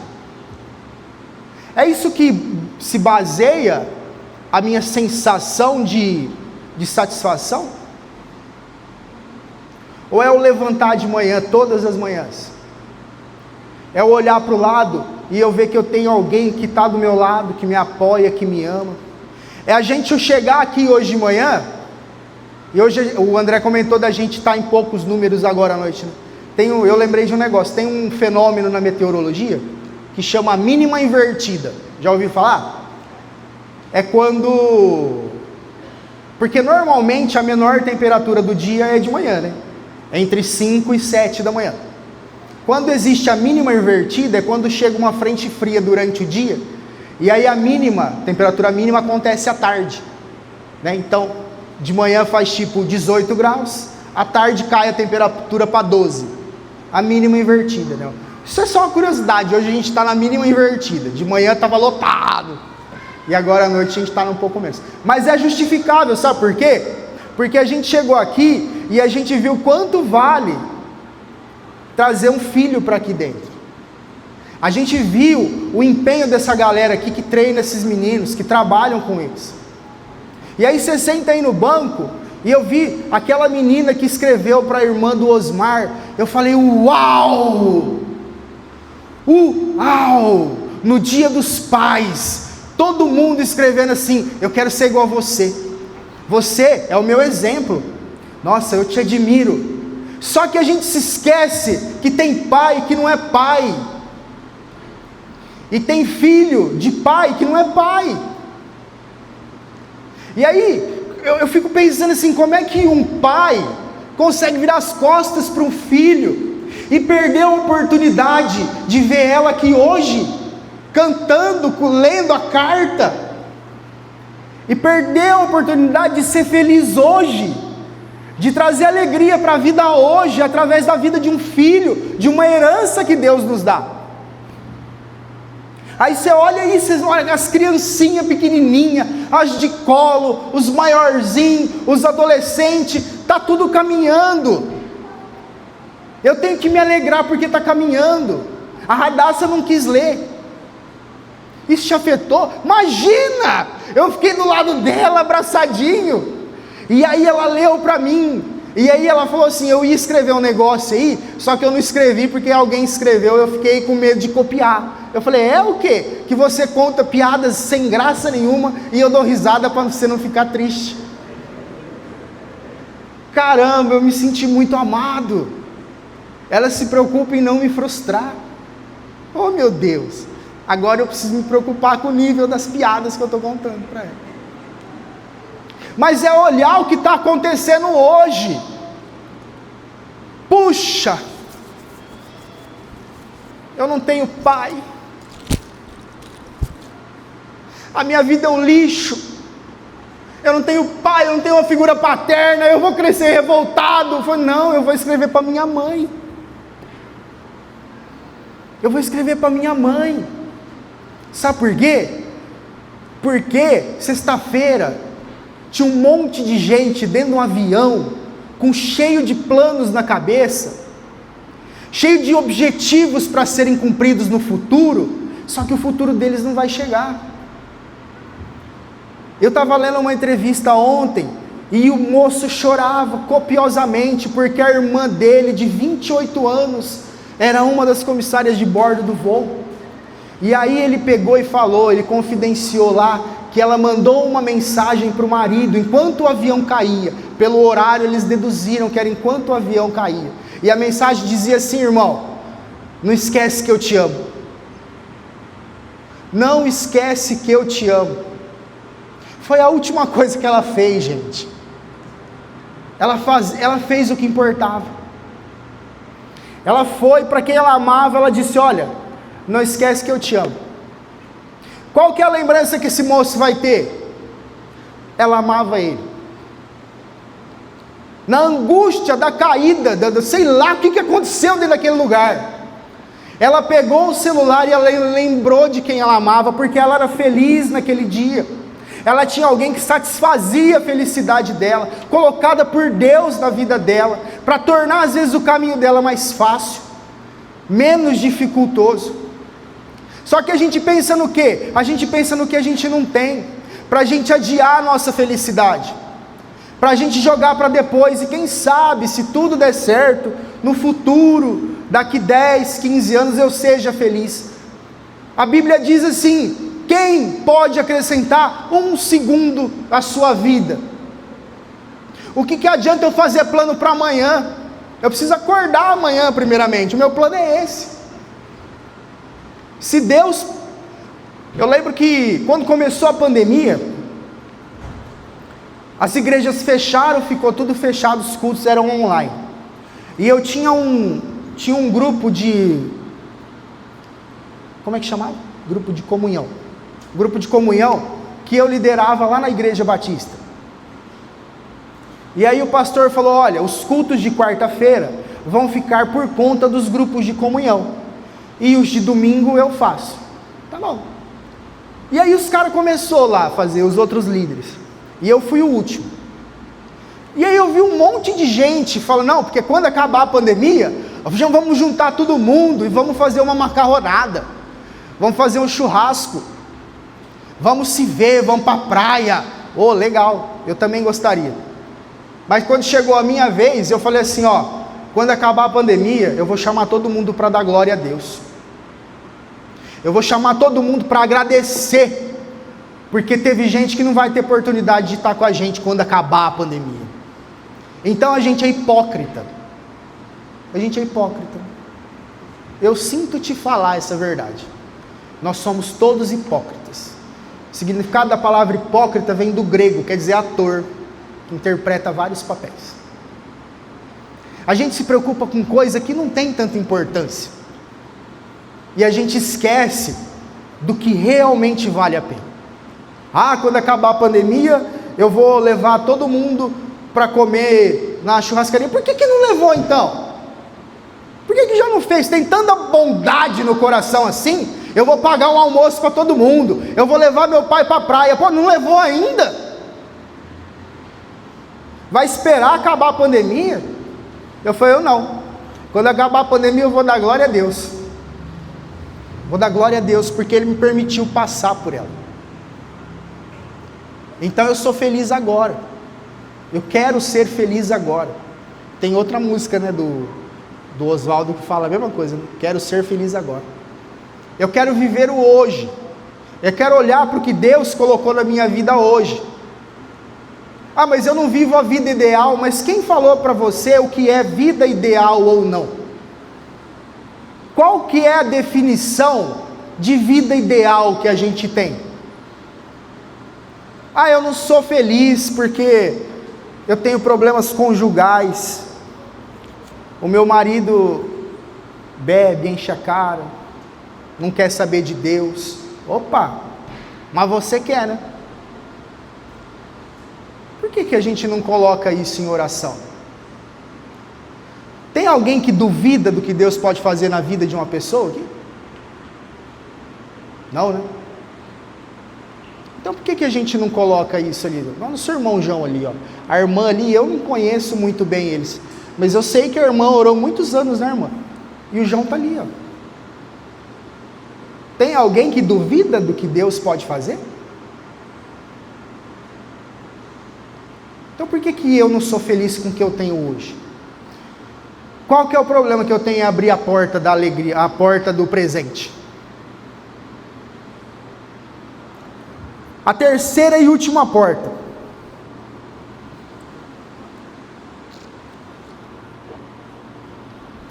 É isso que se baseia a minha sensação de satisfação? Ou é o levantar de manhã, todas as manhãs? É o olhar para o lado e eu ver que eu tenho alguém que está do meu lado, que me apoia, que me ama? É a gente chegar aqui hoje de manhã, e hoje o André comentou da gente estar em poucos números agora à noite, né? Eu lembrei de um negócio, tem um fenômeno na meteorologia, que chama mínima invertida. Já ouviu falar? É quando... Porque normalmente a menor temperatura do dia é de manhã, né? É entre 5 e 7 da manhã. Quando existe a mínima invertida, é quando chega uma frente fria durante o dia, e aí a temperatura mínima acontece à tarde, né? Então, de manhã faz tipo 18 graus, à tarde cai a temperatura para 12, a mínima invertida, né? Isso é só uma curiosidade, hoje a gente está na mínima invertida, de manhã estava lotado, e agora à noite a gente está um pouco menos. Mas é justificável, sabe por quê? Porque a gente chegou aqui e a gente viu quanto vale trazer um filho para aqui dentro. A gente viu o empenho dessa galera aqui que treina esses meninos, que trabalham com eles. E aí você senta aí no banco, e eu vi aquela menina que escreveu para a irmã do Osmar, eu falei, uau! Uau! No dia dos pais, todo mundo escrevendo assim, eu quero ser igual a você. Você é o meu exemplo. Nossa, eu te admiro. Só que a gente se esquece que tem pai que não é pai. E tem filho de pai que não é pai. E aí, eu fico pensando assim, como é que um pai consegue virar as costas para um filho e perder a oportunidade de ver ela aqui hoje, cantando, lendo a carta, e perder a oportunidade de ser feliz hoje, de trazer alegria para a vida hoje, através da vida de um filho, de uma herança que Deus nos dá. Aí você olha aí, vocês olham as criancinhas pequenininhas, as de colo, os maiorzinhos, os adolescentes, está tudo caminhando. Eu tenho que me alegrar porque está caminhando. A Radassa não quis ler. Isso te afetou? Imagina! Eu fiquei do lado dela, abraçadinho, e aí ela leu para mim. E aí ela falou assim, eu ia escrever um negócio aí, só que eu não escrevi porque alguém escreveu, eu fiquei com medo de copiar. Eu falei, é o quê? Que você conta piadas sem graça nenhuma e eu dou risada para você não ficar triste. Caramba, eu me senti muito amado. Ela se preocupa em não me frustrar. Oh meu Deus, agora eu preciso me preocupar com o nível das piadas que eu estou contando para ela. Mas é olhar o que está acontecendo hoje. Puxa, eu não tenho pai, a minha vida é um lixo, eu não tenho pai, eu não tenho uma figura paterna, eu vou crescer revoltado. Não, eu vou escrever para minha mãe, eu vou escrever para minha mãe. Sabe por quê? Porque sexta-feira tinha um monte de gente dentro de um avião, cheio de planos na cabeça, cheio de objetivos para serem cumpridos no futuro, só que o futuro deles não vai chegar. Eu estava lendo uma entrevista ontem, e o moço chorava copiosamente, porque a irmã dele, de 28 anos, era uma das comissárias de bordo do voo. E aí ele pegou e falou, ele confidenciou lá, que ela mandou uma mensagem para o marido, enquanto o avião caía. Pelo horário eles deduziram que era enquanto o avião caía. E a mensagem dizia assim, irmão, não esquece que eu te amo. Não esquece que eu te amo. Foi a última coisa que ela fez, gente. Ela fez o que importava. Ela foi para quem ela amava, ela disse, olha, não esquece que eu te amo. Qual que é a lembrança que esse moço vai ter? Ela amava ele. na angústia da caída, sei lá o que aconteceu dentro daquele lugar. Ela pegou o celular e ela lembrou de quem ela amava, porque ela era feliz naquele dia. Ela tinha alguém que satisfazia a felicidade dela, colocada por Deus na vida dela, para tornar às vezes o caminho dela mais fácil, menos dificultoso. Só que a gente pensa no quê? A gente pensa no que a gente não tem, para a gente adiar a nossa felicidade, para a gente jogar para depois, e quem sabe, se tudo der certo, no futuro, daqui 10, 15 anos eu seja feliz. A Bíblia diz assim: quem pode acrescentar 1 segundo à sua vida? O que adianta eu fazer plano para amanhã? Eu preciso acordar amanhã primeiramente, o meu plano é esse. Se Deus... Eu lembro que quando começou a pandemia, as igrejas fecharam, ficou tudo fechado, os cultos eram online. E eu tinha um grupo de... Como é que chamava? Grupo de comunhão. Grupo de comunhão que eu liderava lá na Igreja Batista. E aí o pastor falou: olha, os cultos de quarta-feira vão ficar por conta dos grupos de comunhão, e os de domingo eu faço. Tá bom. E aí os caras começaram lá a fazer, os outros líderes, e eu fui o último. E aí eu vi um monte de gente falando: não, porque quando acabar a pandemia, vamos juntar todo mundo e vamos fazer uma macarronada, vamos fazer um churrasco, vamos se ver, vamos para a praia. Oh, legal, eu também gostaria. Mas quando chegou a minha vez, eu falei assim: ó, quando acabar a pandemia, eu vou chamar todo mundo para dar glória a Deus. Eu vou chamar todo mundo para agradecer, porque teve gente que não vai ter oportunidade de estar com a gente quando acabar a pandemia. Então a gente é hipócrita. A gente é hipócrita. Eu sinto te falar essa verdade. Nós somos todos hipócritas. O significado da palavra hipócrita vem do grego, quer dizer ator, que interpreta vários papéis. A gente se preocupa com coisa que não tem tanta importância, e a gente esquece do que realmente vale a pena. Quando acabar a pandemia, eu vou levar todo mundo para comer na churrascaria. Por que não levou então? Por que já não fez? Tem tanta bondade no coração assim. Eu vou pagar um almoço para todo mundo, eu vou levar meu pai para a praia. Pô, não levou ainda? Vai esperar acabar a pandemia? Eu falei: eu não. Quando acabar a pandemia eu vou dar glória a Deus. Vou dar glória a Deus, porque Ele me permitiu passar por ela. Então eu sou feliz agora. Eu quero ser feliz agora. Tem outra música, né, do Oswaldo, que fala a mesma coisa, né? Quero ser feliz agora. Eu quero viver o hoje. Eu quero olhar para o que Deus colocou na minha vida hoje. Mas eu não vivo a vida ideal. Mas quem falou para você o que é vida ideal ou não? Qual que é a definição de vida ideal que a gente tem? Eu não sou feliz porque eu tenho problemas conjugais, o meu marido bebe, enche a cara, não quer saber de Deus. Opa, mas você quer, né? Por que a gente não coloca isso em oração? Tem alguém que duvida do que Deus pode fazer na vida de uma pessoa aqui? Não, né? Então por que a gente não coloca isso ali? Lá no seu irmão João ali, ó. A irmã ali, eu não conheço muito bem eles, mas eu sei que a irmã orou muitos anos, né, irmã? E o João está ali, ó. Tem alguém que duvida do que Deus pode fazer? Então por que eu não sou feliz com o que eu tenho hoje? Qual que é o problema que eu tenho em abrir a porta da alegria, a porta do presente? A terceira e última porta.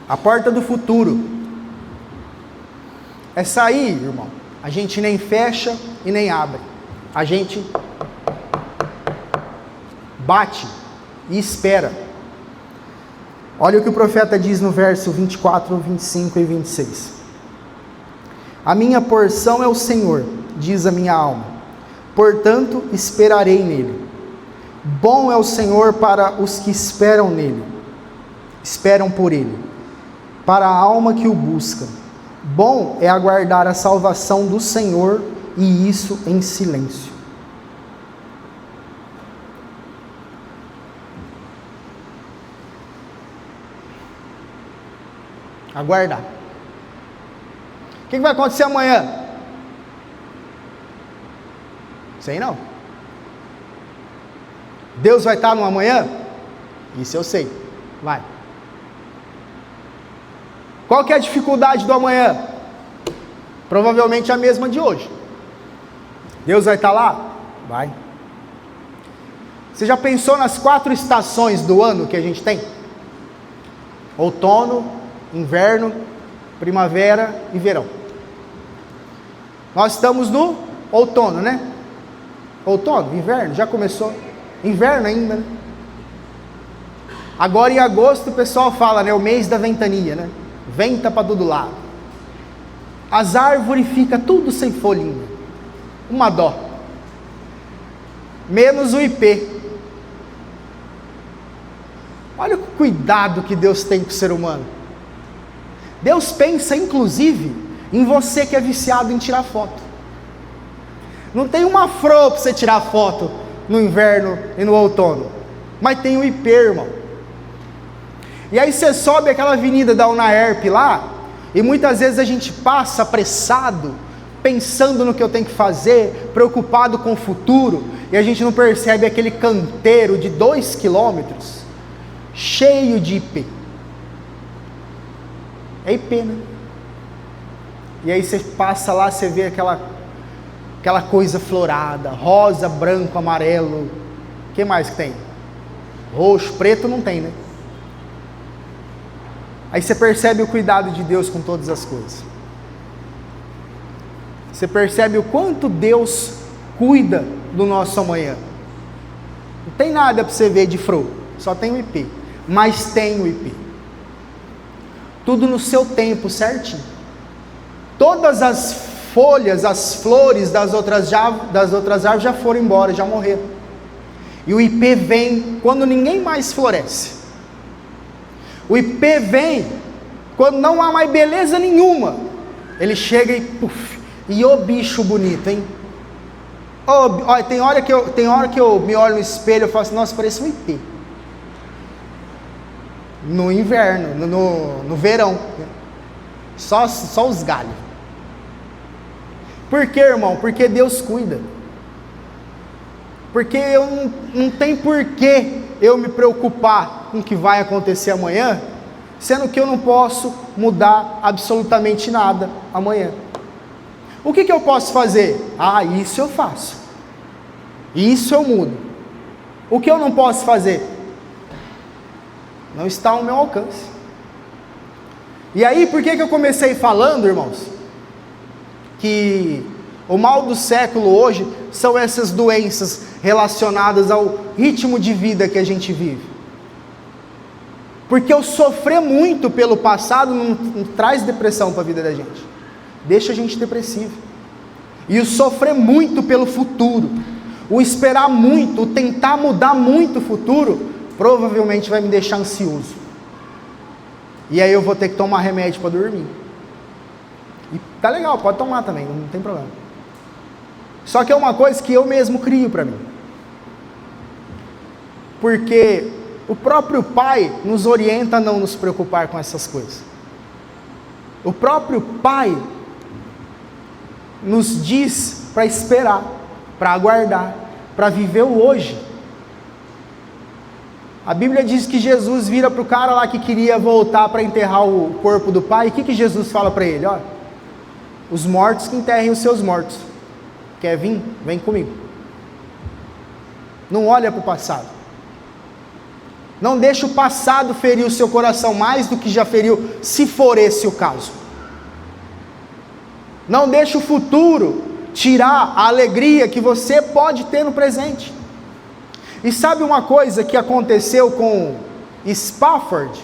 A porta do futuro. Essa aí, irmão, a gente nem fecha e nem abre. A gente bate e espera. Olha o que o profeta diz no verso 24, 25 e 26. A minha porção é o Senhor, diz a minha alma, portanto esperarei nele. Bom é o Senhor para os que esperam nele, esperam por ele, para a alma que o busca. Bom é aguardar a salvação do Senhor, e isso em silêncio. Aguardar. O que vai acontecer amanhã? Sei não. Deus vai estar no amanhã? Isso eu sei. Vai. Qual que é a dificuldade do amanhã? Provavelmente a mesma de hoje. Deus vai estar lá? Vai. Você já pensou nas 4 estações do ano que a gente tem? Outono, inverno, primavera e verão. Nós estamos no outono, né? Outono, inverno, já começou. Inverno ainda, né? Agora em agosto o pessoal fala, né? O mês da ventania, né? Venta para todo lado. As árvores ficam tudo sem folhinha. Uma dó. Menos o ipê. Olha o cuidado que Deus tem com o ser humano. Deus pensa, inclusive, em você que é viciado em tirar foto. Não tem uma flor para você tirar foto no inverno e no outono. Mas tem o ipê, irmão. E aí você sobe aquela avenida da Unaerp lá, e muitas vezes a gente passa apressado, pensando no que eu tenho que fazer, preocupado com o futuro, e a gente não percebe aquele canteiro de 2 quilômetros, cheio de ipê. É ipê, né? E aí você passa lá, você vê aquela coisa florada, rosa, branco, amarelo. O que mais que tem? Roxo, preto não tem, né? Aí você percebe o cuidado de Deus com todas as coisas. Você percebe o quanto Deus cuida do nosso amanhã. Não tem nada para você ver de flor, só tem o ipê. Mas tem o ipê. Tudo no seu tempo certinho. Todas as folhas, as flores das outras árvores já foram embora, já morreram. E o ipê vem quando ninguém mais floresce. O ipê vem quando não há mais beleza nenhuma. Ele chega e puf, e ô bicho bonito, hein? Olha, tem hora que eu me olho no espelho e falo assim, nossa, parece um ipê. No inverno, no verão, só os galhos. Por quê, irmão? Porque Deus cuida. Porque eu não tem porquê eu me preocupar com o que vai acontecer amanhã, sendo que eu não posso mudar absolutamente nada amanhã. O que eu posso fazer? Isso eu faço. Isso eu mudo. O que eu não posso fazer? Não está ao meu alcance. E aí, por que eu comecei falando, irmãos, que o mal do século hoje são essas doenças relacionadas ao ritmo de vida que a gente vive? Porque eu sofrer muito pelo passado não traz depressão para a vida da gente, deixa a gente depressivo. E o sofrer muito pelo futuro, o esperar muito, o tentar mudar muito o futuro, provavelmente vai me deixar ansioso. E aí eu vou ter que tomar remédio para dormir. E tá legal, pode tomar também, não tem problema. Só que é uma coisa que eu mesmo crio para mim. Porque o próprio Pai nos orienta a não nos preocupar com essas coisas. O próprio Pai nos diz para esperar, para aguardar, para viver o hoje. A Bíblia diz que Jesus vira para o cara lá que queria voltar para enterrar o corpo do pai. E o que Jesus fala para ele? Olha, os mortos que enterrem os seus mortos. Quer vir? Vem comigo. Não olha para o passado. Não deixa o passado ferir o seu coração mais do que já feriu, se for esse o caso. Não deixa o futuro tirar a alegria que você pode ter no presente. E sabe uma coisa que aconteceu com Spafford?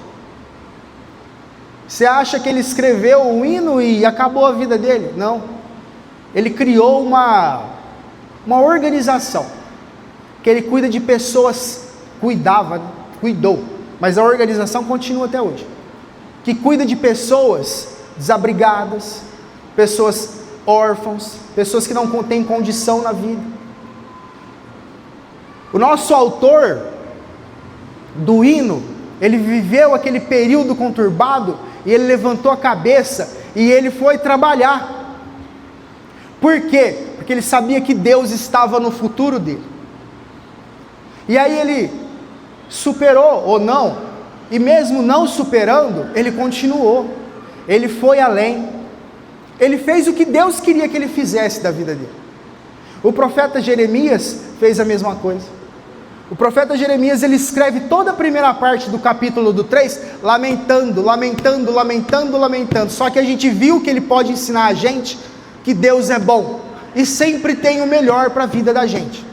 Você acha que ele escreveu um hino e acabou a vida dele? Não. Ele criou uma organização que ele cuida de pessoas, cuidou, mas a organização continua até hoje, que cuida de pessoas desabrigadas, pessoas órfãos, pessoas que não têm condição na vida. O nosso autor do hino, ele viveu aquele período conturbado, e ele levantou a cabeça, e ele foi trabalhar. Por quê? Porque ele sabia que Deus estava no futuro dele. E aí ele superou ou não, e mesmo não superando, ele continuou, ele foi além, ele fez o que Deus queria que ele fizesse da vida dele. O profeta Jeremias fez a mesma coisa. O profeta Jeremias, ele escreve toda a primeira parte do capítulo 3, lamentando, só que a gente viu que ele pode ensinar a gente que Deus é bom, e sempre tem o melhor para a vida da gente.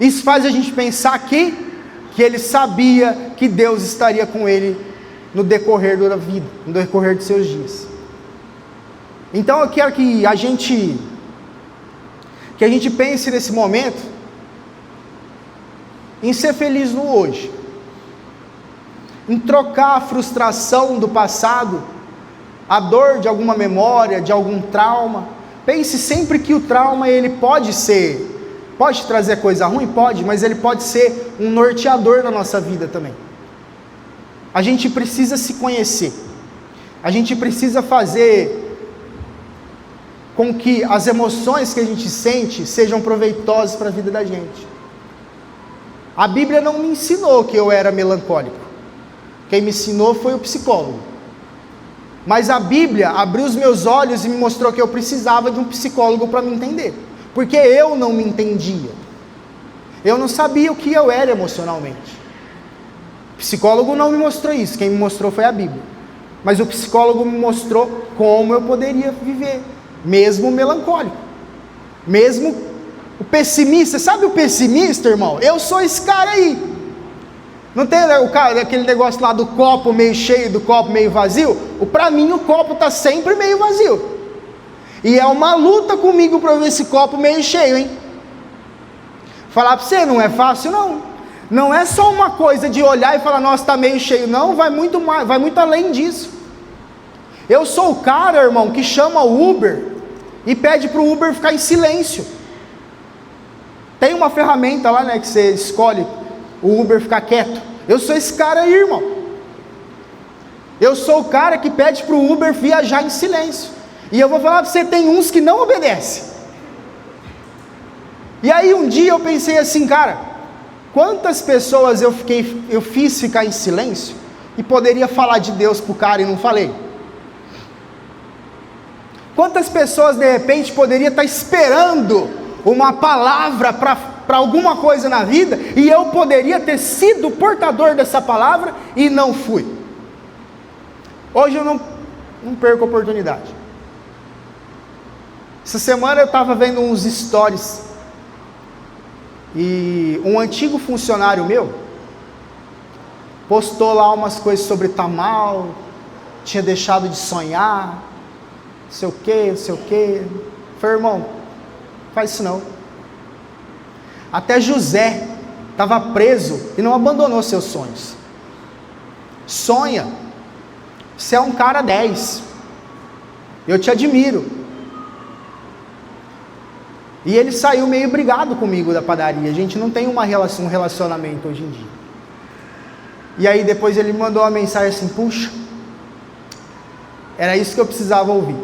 Isso faz a gente pensar que ele sabia que Deus estaria com ele no decorrer da vida, no decorrer de seus dias. Então eu quero que a gente pense nesse momento em ser feliz no hoje, em trocar a frustração do passado, a dor de alguma memória, de algum trauma. Pense sempre que o trauma ele pode trazer coisa ruim, pode, mas ele pode ser um norteador na nossa vida também. A gente precisa se conhecer, a gente precisa fazer com que as emoções que a gente sente sejam proveitosas para a vida da gente. A Bíblia não me ensinou que eu era melancólico, quem me ensinou foi o psicólogo. Mas a Bíblia abriu os meus olhos e me mostrou que eu precisava de um psicólogo para me entender, porque eu não me entendia, eu não sabia o que eu era emocionalmente. O psicólogo não me mostrou isso, quem me mostrou foi a Bíblia, mas o psicólogo me mostrou como eu poderia viver, mesmo melancólico, mesmo o pessimista. Sabe o pessimista, irmão? Eu sou esse cara aí. Não tem aquele negócio lá do copo meio cheio, do copo meio vazio? Para mim o copo está sempre meio vazio, e é uma luta comigo para ver esse copo meio cheio, hein? Falar para você, não é fácil não é só uma coisa de olhar e falar, nossa, está meio cheio, não, vai muito além disso. Eu sou o cara, irmão, que chama o Uber e pede para o Uber ficar em silêncio. Tem uma ferramenta lá, né, que você escolhe o Uber ficar quieto. Eu sou esse cara aí, irmão. Eu sou o cara que pede para o Uber viajar em silêncio. E eu vou falar para você, tem uns que não obedecem. E aí um dia eu pensei assim, cara, quantas pessoas eu fiz ficar em silêncio e poderia falar de Deus para o cara e não falei? Quantas pessoas de repente poderia estar esperando uma palavra para alguma coisa na vida, e eu poderia ter sido portador dessa palavra e não fui? Hoje eu não perco a oportunidade. Essa semana eu estava vendo uns stories, e um antigo funcionário meu postou lá umas coisas sobre estar mal, tinha deixado de sonhar, não sei o que. Falei, irmão, faz isso não. Até José estava preso e não abandonou seus sonhos. Sonha. Você é um cara 10. Eu te admiro. E ele saiu meio brigado comigo da padaria. A gente não tem um relacionamento hoje em dia. E aí depois ele me mandou uma mensagem assim, puxa, era isso que eu precisava ouvir.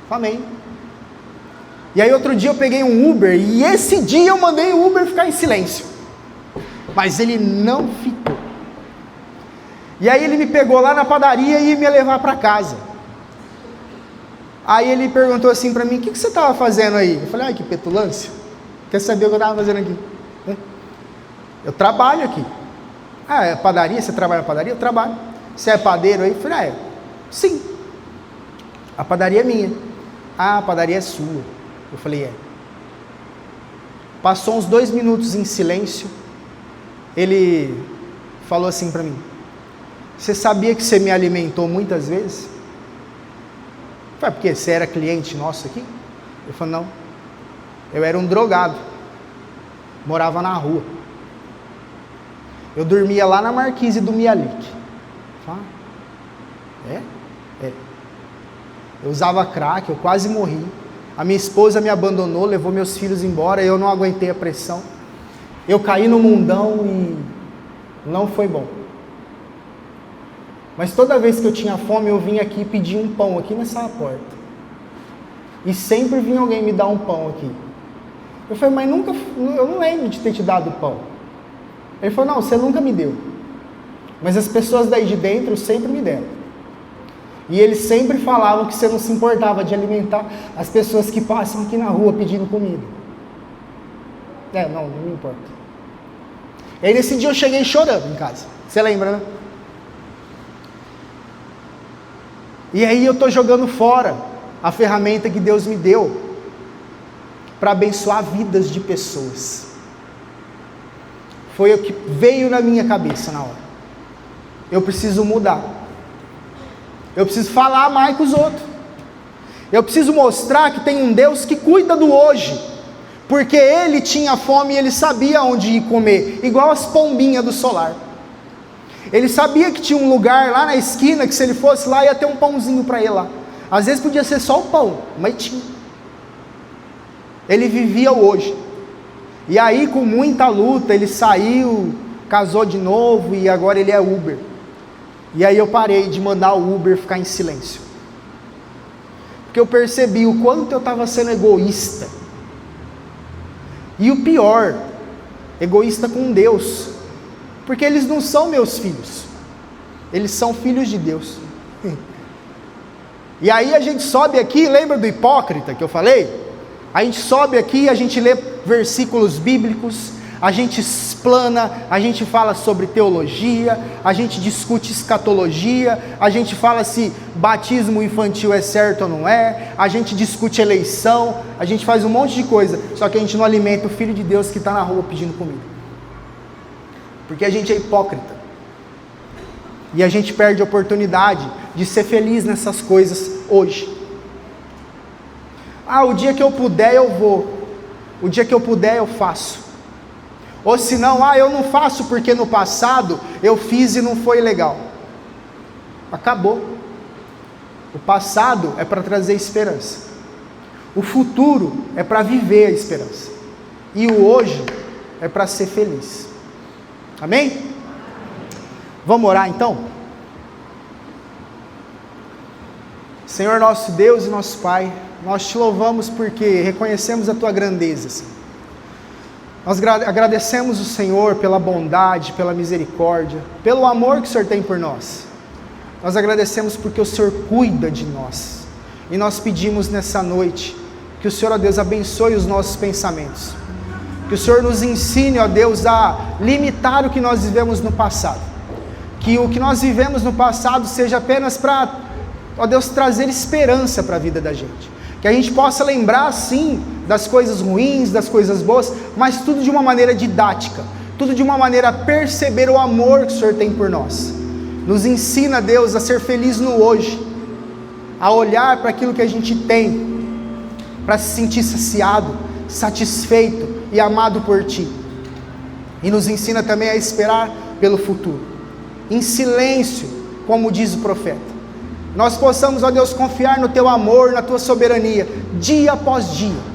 Amém. E aí outro dia eu peguei um Uber, e esse dia eu mandei o Uber ficar em silêncio, mas ele não ficou. E aí ele me pegou lá na padaria e ia me levar para casa. Aí ele perguntou assim para mim, o que você estava fazendo aí? Eu falei, ai, que petulância, quer saber o que eu estava fazendo aqui? Eu trabalho aqui. Ah, é padaria? Você trabalha na padaria? Eu trabalho. Você é padeiro aí? Eu falei, sim, a padaria é minha. Ah, a padaria é sua. Eu falei, é. Passou uns 2 minutos em silêncio, ele falou assim para mim, você sabia que você me alimentou muitas vezes? Eu falei, porque você era cliente nosso aqui? Eu falei, não, eu era um drogado, Morava na rua. Eu dormia lá na marquise do Mialik. Eu usava crack, eu quase morri. A minha esposa me abandonou, levou meus filhos embora, eu não aguentei a pressão. Eu caí no mundão e não foi bom. Mas toda vez que eu tinha fome, eu vinha aqui pedir um pão aqui nessa porta. E sempre vinha alguém me dar um pão aqui. Eu falei, mas eu não lembro de ter te dado pão. Ele falou, não, você nunca me deu. Mas as pessoas daí de dentro sempre me deram. E eles sempre falavam que você não se importava de alimentar as pessoas que passam aqui na rua pedindo comida. Não me importa. E aí nesse dia eu cheguei chorando em casa. Você lembra, né? E aí eu estou jogando fora a ferramenta que Deus me deu para abençoar vidas de pessoas. Foi o que veio na minha cabeça na hora. Eu preciso mudar. Eu preciso falar mais com os outros. Eu preciso mostrar que tem um Deus que cuida do hoje. Porque Ele tinha fome e Ele sabia onde ir comer. Igual as pombinhas do solar. Ele sabia que tinha um lugar lá na esquina que se ele fosse lá ia ter um pãozinho para ele lá. Às vezes podia ser só o pão, mas tinha. Ele vivia o hoje. E aí com muita luta ele saiu, casou de novo e agora ele é Uber. E aí eu parei de mandar o Uber ficar em silêncio. Porque eu percebi o quanto eu estava sendo egoísta. E o pior, egoísta com Deus. Porque eles não são meus filhos. Eles são filhos de Deus. E aí a gente sobe aqui, lembra do hipócrita que eu falei? A gente sobe aqui, a gente lê versículos bíblicos, a gente explana, a gente fala sobre teologia, a gente discute escatologia, a gente fala se batismo infantil é certo ou não é, a gente discute eleição, a gente faz um monte de coisa, só que a gente não alimenta o Filho de Deus que está na rua pedindo comida. Porque a gente é hipócrita. E a gente perde a oportunidade de ser feliz nessas coisas hoje. O dia que eu puder eu vou. O dia que eu puder eu faço. Ou se não, eu não faço porque no passado eu fiz e não foi legal. Acabou. O passado é para trazer esperança. O futuro é para viver a esperança. E o hoje é para ser feliz. Amém? Vamos orar então? Senhor nosso Deus e nosso Pai, nós te louvamos porque reconhecemos a tua grandeza, Senhor. Nós agradecemos o Senhor pela bondade, pela misericórdia, pelo amor que o Senhor tem por nós. Nós agradecemos porque o Senhor cuida de nós. E nós pedimos nessa noite que o Senhor, ó Deus, abençoe os nossos pensamentos. Que o Senhor nos ensine, ó Deus, a limitar o que nós vivemos no passado. Que o que nós vivemos no passado seja apenas para, ó Deus, trazer esperança para a vida da gente. Que a gente possa lembrar, sim, das coisas ruins, das coisas boas, mas tudo de uma maneira didática. Tudo de uma maneira a perceber o amor que o Senhor tem por nós. Nos ensina, Deus, a ser feliz no hoje. A olhar para aquilo que a gente tem. Para se sentir saciado, satisfeito e amado por Ti. E nos ensina também a esperar pelo futuro, em silêncio, como diz o profeta. Nós possamos, ó Deus, confiar no Teu amor, na Tua soberania, dia após dia,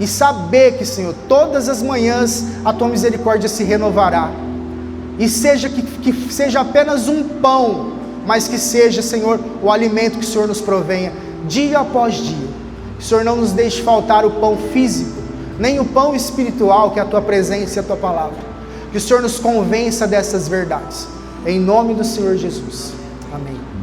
e saber que, Senhor, todas as manhãs a Tua misericórdia se renovará, e seja que seja apenas um pão, mas que seja, Senhor, o alimento que o Senhor nos provenha, dia após dia. Que o Senhor não nos deixe faltar o pão físico, nem o pão espiritual, que é a Tua presença e a Tua palavra. Que o Senhor nos convença dessas verdades. Em nome do Senhor Jesus. Amém.